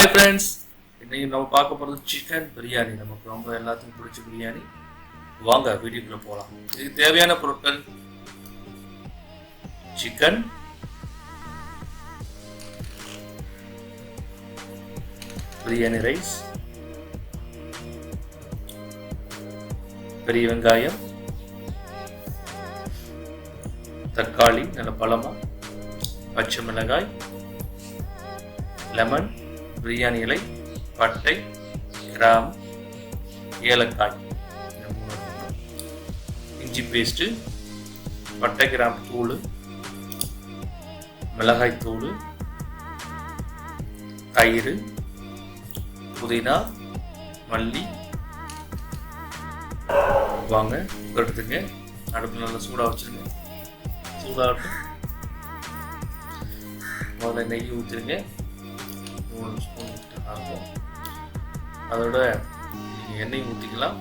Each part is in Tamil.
ஹாய் ஃப்ரெண்ட்ஸ், இன்னைக்கு நம்ம பார்க்க போகிறது சிக்கன் பிரியாணி. நமக்கு ரொம்ப எல்லாத்துக்கும் பிடிச்ச பிரியாணி. வாங்க வீடியோக்குள்ள போகலாம். இதுக்கு தேவையான பொருட்கள்: சிக்கன், பிரியாணி ரைஸ், பெரிய வெங்காயம், தக்காளி நல்ல பழமா, பச்சை மிளகாய், லெமன், பிரியாணி இலை, பட்டை, கிராம்பு, ஏலக்காய், இஞ்சி பேஸ்ட்டு, பட்டை கிராம்பு தூள், மிளகாய் தூள், தயிர், புதினா, மல்லி. வாங்க எடுத்துங்க. அடுப்பு நல்லா சூடாக வச்சுருங்க. சூடாகட்டும். முதல்ல நெய் ஊற்றிருங்க. 3 ஸ்பூன் ஆகும். அதோட நீங்கள் எண்ணெய் ஊற்றிக்கலாம்.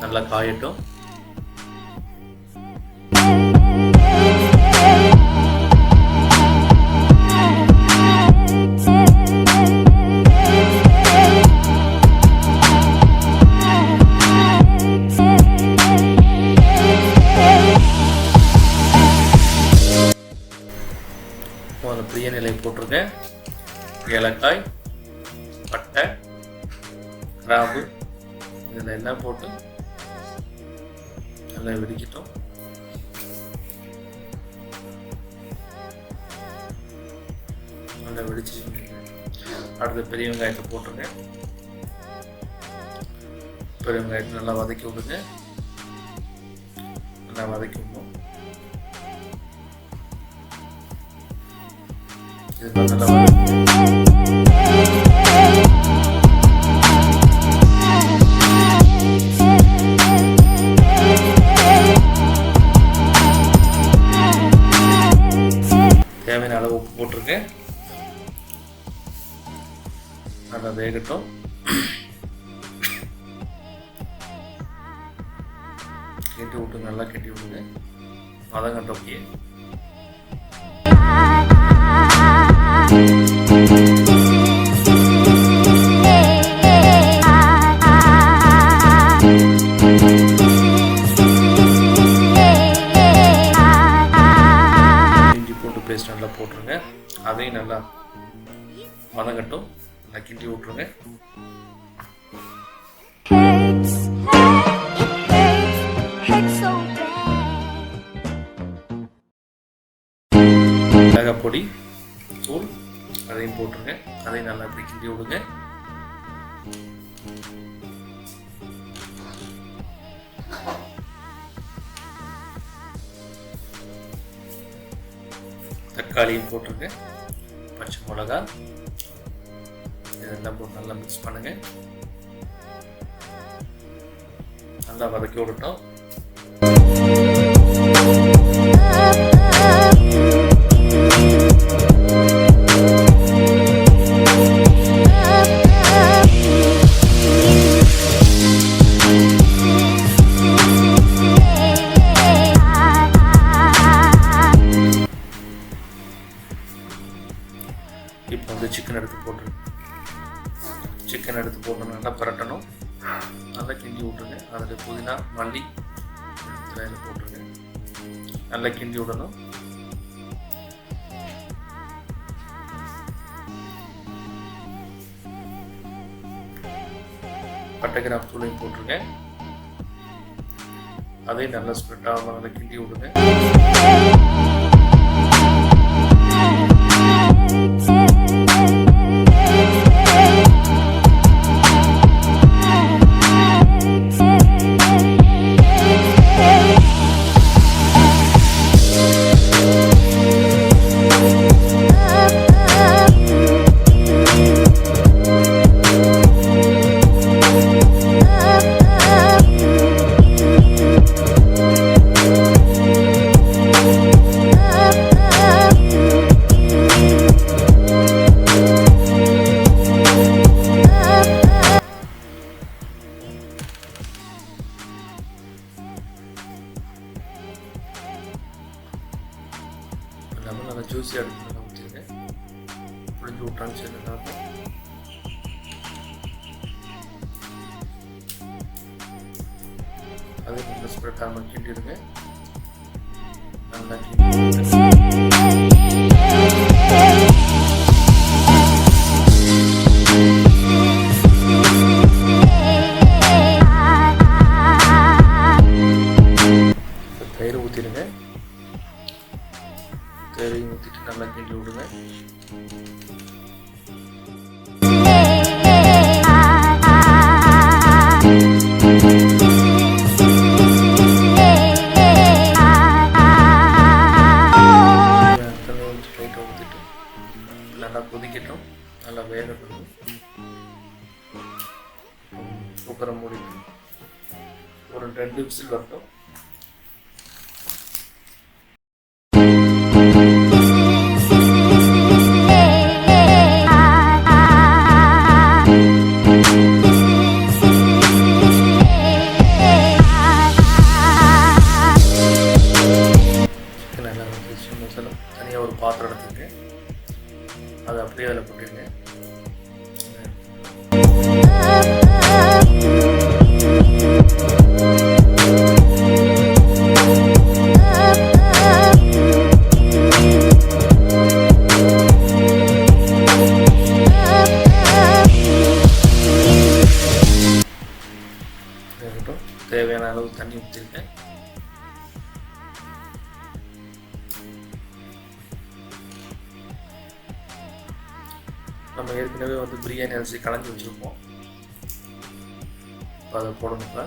நல்லா காயட்டும். பிரியாணி இலை போட்டிருக்கேன். ஏலக்காய், பட்டை, கிராம்பு இதில் எல்லாம் போட்டு நல்லா வெடிக்கட்டும். நல்லா வெடிச்சு அடுத்த பெரிய வெங்காயத்தை போட்டிருக்கேன். பெரிய வெங்காயத்தை நல்லா வதக்கி விடுங்க. நல்லா வதக்கி விடணும். இது நல்லா தேவையான அளவு உப்பு போட்டிருக்கேன். நல்லா வேகட்டும். கெட்டி விட்டு நல்லா கெட்டி விடுங்க. வதங்கட்டும். அப்படியே பேஸ்ட் நல்லா போட்டுருங்க. அதையும் நல்லா வதங்கட்டும். நல்லா கிண்டி விட்டுருங்க. மிளகாய் பொடி தூள் அதையும் போட்டுருங்க. அதையும் நல்லா இப்படி கிண்டி விடுங்க. தக்காளியும் போட்டுருங்க. பச்சை மிளகா இதெல்லாம் போட்டு நல்லா மிக்ஸ் பண்ணுங்க. நல்லா வதக்கி விடட்டும். இப்போ வந்து சிக்கன் எடுத்து போட்டு நல்லா பரட்டணும். நல்லா கிண்டி விட்ருங்க. அதில் புதினா, மல்லி இதில் போட்டுருங்க. நல்லா கிண்டி விடணும். பட்டை கிராம்பு தூளையும் போட்டுருங்க. அதையும் நல்லா ஸ்ப்ரெட் ஆகாமல் நல்லா கிண்டி விடுங்க. ஜூஸியாக எடுத்து கிண்டி விட்டாலும் சரி நல்லாயிருக்கும். அதே நல்லா ஸ்ப்ரெட் ஆகாமல் கிண்டிடுங்க. நல்லா கிண்டி தயிர் ஊற்றிடுங்க. தயிரையும் ஊற்றிட்டு நல்லா கிண்டி விடுங்க. லைட்டாக ஊற்றிட்டு நல்லா கொதிக்கட்டும், நல்லா வேகட்டும். குக்கரை மூடிட்டு ஒரு 2 விசில் வரட்டும். நல்லா மசாலா தனியாக ஒரு பாத்திரம் எடுத்துங்க, அதை அப்படியே அதில் போட்டுருங்க. தேவையான அளவு தண்ணி ஊற்றிருக்கேன். நம்ம ஏற்கனவே பிரியாணி அரிசி கலந்து வச்சுருப்போம், அதை போடணும். இப்போ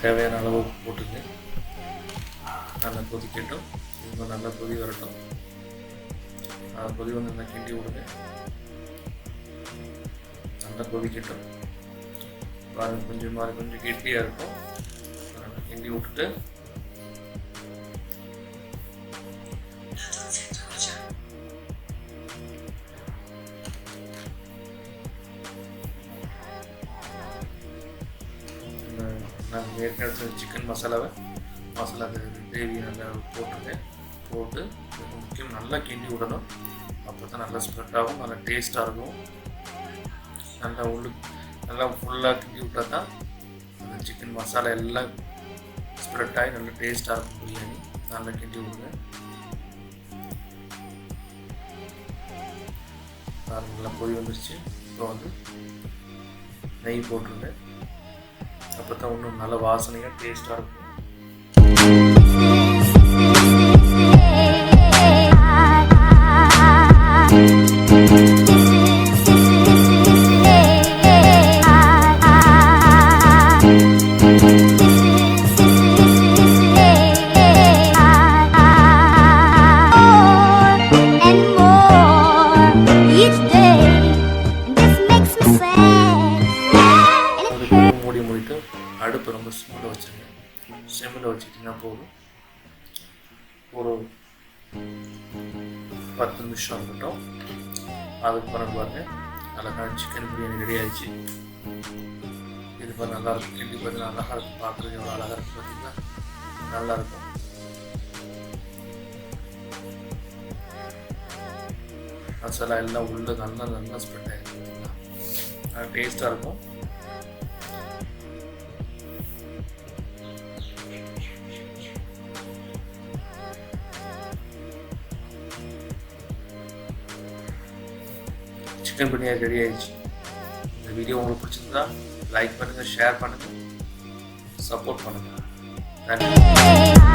தேவையான அளவு போட்டுங்க. நல்லா கொதிக்கட்டும், இன்னும் நல்லா கொதி வரட்டும். கொதி நல்லா கிண்டி விடுங்க. நல்லா கொதிக்கட்டும். கொஞ்சம் கெட்டியாக இருக்கும். நல்லா கிண்டி விட்டுட்டு நாங்கள் ஏற்கனவே சிக்கன் மசாலா கிரேவி நல்லா போட்டு முக்கியம் நல்லா கிண்டி விடணும். அப்போ தான் நல்லா ஸ்ப்ரெட் ஆகும், நல்லா டேஸ்ட்டாக இருக்கும். நல்லா ஃபுல்லாக கிண்டி விட்டால் தான் அந்த சிக்கன் மசாலா எல்லாம் ஸ்ப்ரெட் ஆகி நல்லா டேஸ்ட்டாக இருக்கும் பிரியாணி. நல்லா கிண்டி விடுங்க. நல்லா கொதி வந்துருச்சு. இப்போ நெய் போட்டுருங்க. அப்போ தான் இன்னும் நல்ல வாசனையாக டேஸ்ட்டாக இருக்கும். மூடிட்டு அடுப்பு ரொம்ப சிம்மில் வச்சுருங்க. சிம்மில் வச்சுக்கிட்டிங்கன்னா போதும். ஒரு 10 நிமிஷம் இருக்கட்டும். அதுக்கு பிறகு பாருங்க அழகாக சிக்கன் பிரியாணி ரெடி ஆகிடுச்சு. இது பாரு நல்லா இருக்கும். கிண்டி பார்த்தீங்கன்னா அழகாக இருக்கும். பார்க்குறதுக்கு எவ்வளோ அழகாக இருக்கும் பார்த்தீங்கன்னா, நல்லாயிருக்கும். மசாலா எல்லாம் உள்ள நல்லா ஸ்ப்ரெட் ஆகிருக்கும் பார்த்தீங்களா, நல்லா டேஸ்ட்டாக இருக்கும். சிக்கன் பிரியாணி ரெடி ஆயிடுச்சு. இந்த வீடியோ உங்களுக்கு பிடிச்சிருந்தா லைக் பண்ணுங்கள், ஷேர் பண்ணுங்கள், சப்போர்ட் பண்ணுங்கள். நன்றி.